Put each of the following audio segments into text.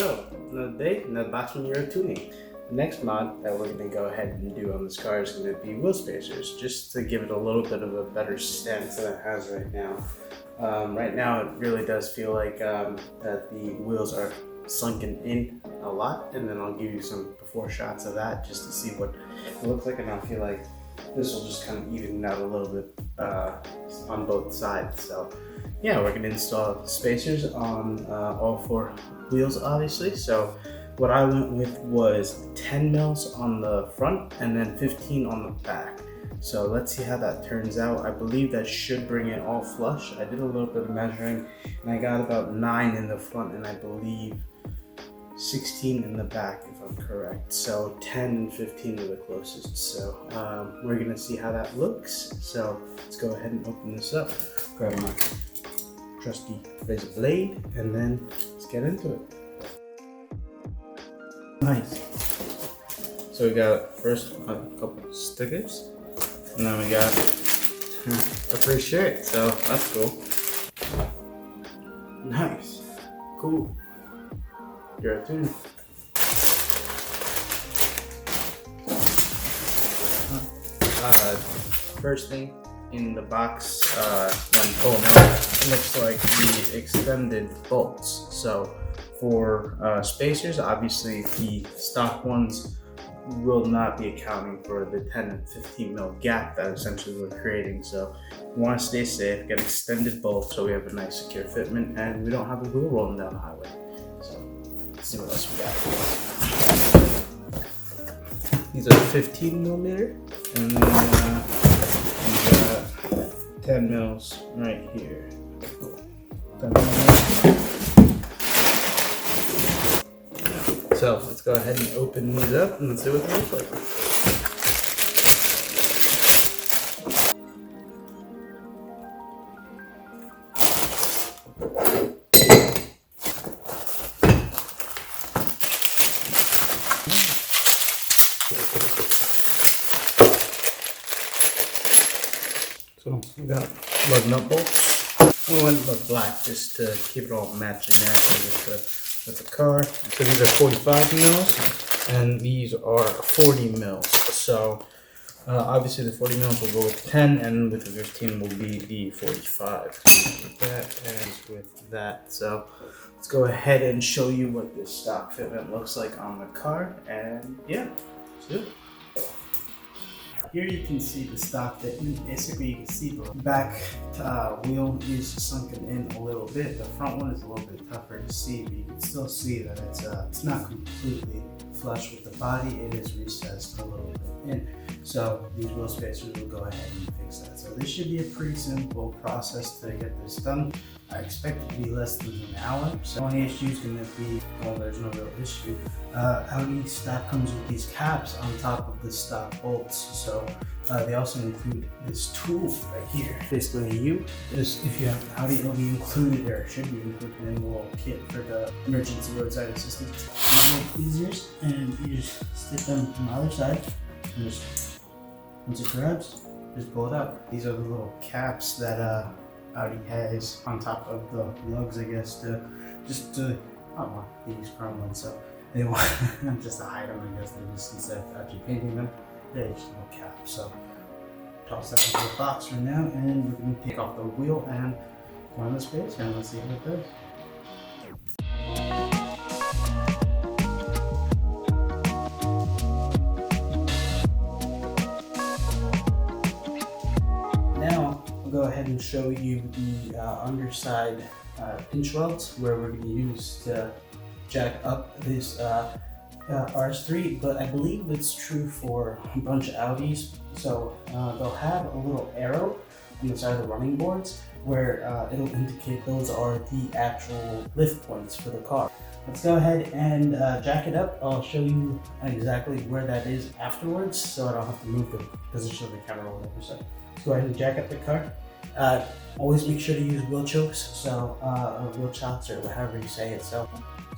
So, another day, another box from Euro Tuning. The next mod that we're going to go ahead and do on this car is going to be wheel spacers, just to give it a little bit of a better stance than it has right now. Right now, it really does feel like that the wheels are sunken in a lot, and then I'll give you some before shots of that just to see what it looks like, and I feel like this will just kind of even it out a little bit on both sides. So yeah, we're going to install spacers on all four wheels, obviously. So what I went with was 10 mils on the front and then 15 on the back. So let's see how that turns out. I believe that should bring it all flush. I did a little bit of measuring and I got about 9 in the front and I believe 16 in the back, if I'm correct. So 10 and 15 are the closest. So we're gonna see how that looks. So let's go ahead and open this up. Grab my trusty razor blade and then let's get into it. Nice. So we got first a couple stickers, and then we got a free shirt. So that's cool. Nice. Cool. You're a tuner. First thing in the box, when pulling out, it looks like the extended bolts. So for spacers, obviously the stock ones will not be accounting for the 10 and 15 mil gap that essentially we're creating. So we want to stay safe, get extended bolts so we have a nice secure fitment and we don't have a wheel rolling down the highway. So let's see what else we got. These are 15 millimeter, and then we got 10 mils right here. Cool. 10 mils. So let's go ahead and open these up and let's see what they look like. So we got lug nut bolts. We went with black just to keep it all matching with the car. So these are 45 mils and these are 40 mils. So obviously the 40 mils will go with 10 and with the 15 will be the 45. With that and with that. So let's go ahead and show you what this stock fitment looks like on the car, and yeah, let's do it. Here you can see the stock fitment. Basically, you can see the back wheel is sunken in a little bit. The front one is a little bit tougher to see, but you can still see that it's not completely flush with the body. It is recessed a little bit in. So these wheel spacers will go ahead and fix that. So this should be a pretty simple process to get this done. I expect it to be less than an hour. So the only issue is going to be, well, there's no real issue. Audi stock comes with these caps on top of the stock bolts. So they also include this tool right here. Basically, if you have Audi, it'll be included, or should be included in the little kit for the emergency roadside assistance. These little tweezers, and you just stick them on the other side, and just once it grabs, just pull it out. These are the little caps that Audi has on top of the lugs, I guess, I don't know, they use chrome ones, so they want just to hide them, I guess. They just, instead of actually painting them, they're just little caps. So toss that into the box for now, and we're going to take off the wheel and go on the space, and let's see how it does. Go ahead and show you the underside pinch welds where we're going to use to jack up this RS3, but I believe it's true for a bunch of Audis. So they'll have a little arrow on the side of the running boards where it'll indicate those are the actual lift points for the car. Let's go ahead and jack it up. I'll show you exactly where that is afterwards, so I don't have to move the position of the camera or whatever. So let's go ahead and jack up the car. Always make sure to use wheel chokes, so or wheel chocks, or however you say it. So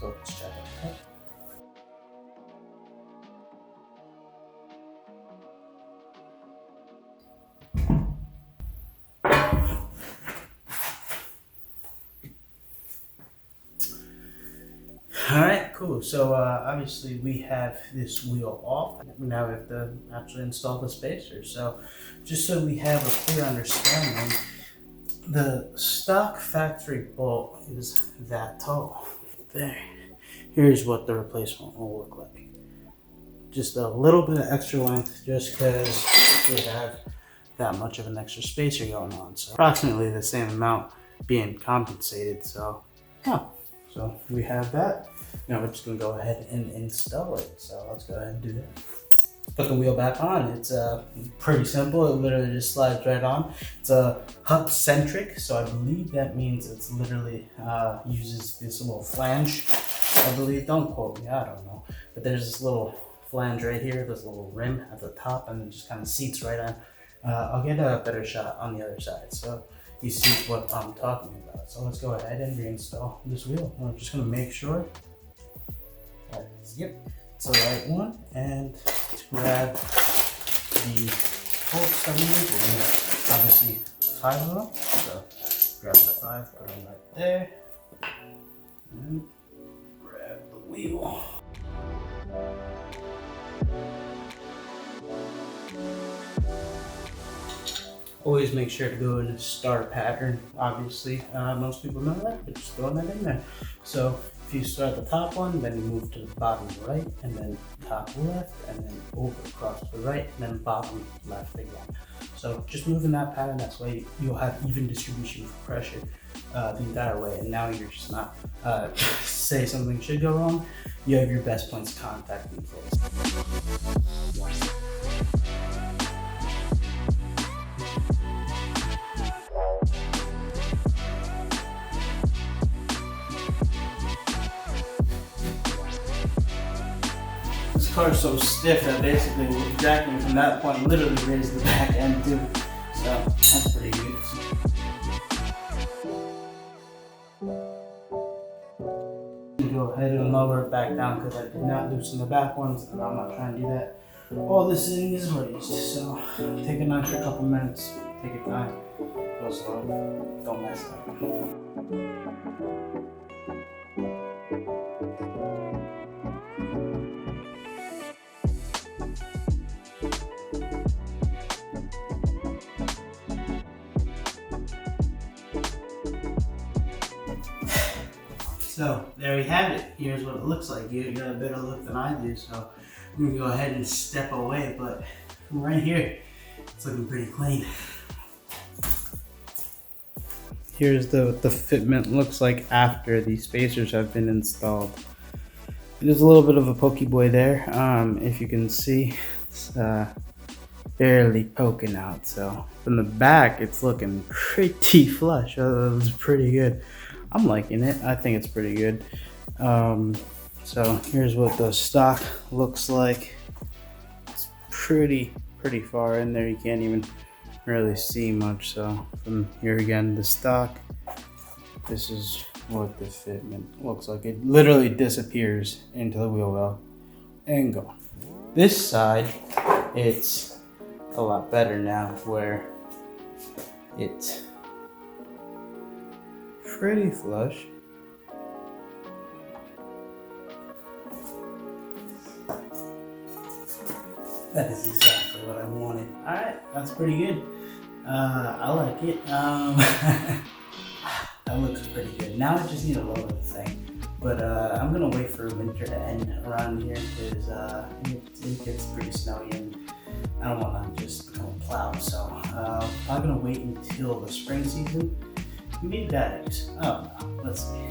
let's jack up the car. All right, cool. So obviously we have this wheel off. Now we have to actually install the spacer. So just so we have a clear understanding, the stock factory bolt is that tall. There. Here's what the replacement will look like. Just a little bit of extra length just because we have that much of an extra spacer going on. So approximately the same amount being compensated. So yeah. So we have that. Now we're just gonna go ahead and install it. So let's go ahead and do that. Put the wheel back on. It's pretty simple. It literally just slides right on. It's a hub centric, so I believe that means it's literally uses this little flange. I believe. Don't quote me. I don't know. But there's this little flange right here, this little rim at the top, and it just kind of seats right on. I'll get a better shot on the other side, so you see what I'm talking about. So let's go ahead and reinstall this wheel. I'm just gonna make sure that is, yep, it's the right one. And to grab the bolts that we need, we'll need obviously 5 of them. So grab the 5, put them right there, and grab the wheel. Always make sure to go in a star pattern. Obviously, most people know that, but just throw that in there. So if you start the top one, then you move to the bottom right, and then top left, and then over across to the right, and then bottom left again. So just move in that pattern. That's why you'll have even distribution of pressure the entire way. And now you're just not, say something should go wrong, you have your best points of contact in place. This car is so stiff that basically jacking from that point literally raised the back end too. So that's pretty good. Go ahead and lower it back down because I did not loosen the back ones, and I'm not trying to do that. All this thing is raised, so take an extra couple minutes, take your time, go slow, don't mess up. So there we have it. Here's what it looks like. You got a better look than I do, so I'm gonna go ahead and step away, but from right here, it's looking pretty clean. Here's what the fitment looks like after these spacers have been installed. There's a little bit of a pokey boy there. If you can see, it's barely poking out. So from the back, it's looking pretty flush. It's pretty good. I'm liking it. I think it's pretty good. So here's what the stock looks like. It's pretty far in there. You can't even really see much. So from here again, the stock, this is what the fitment looks like. It literally disappears into the wheel well and gone. This side, it's a lot better now, where it's pretty flush. That is exactly what I wanted. Alright, that's pretty good. I like it. That looks pretty good. Now I just need to lower the thing. But I'm gonna wait for winter to end around here because it gets pretty snowy and I don't want to just become a plow. So I'm gonna wait until the spring season. Maybe that is. Oh no, let's see.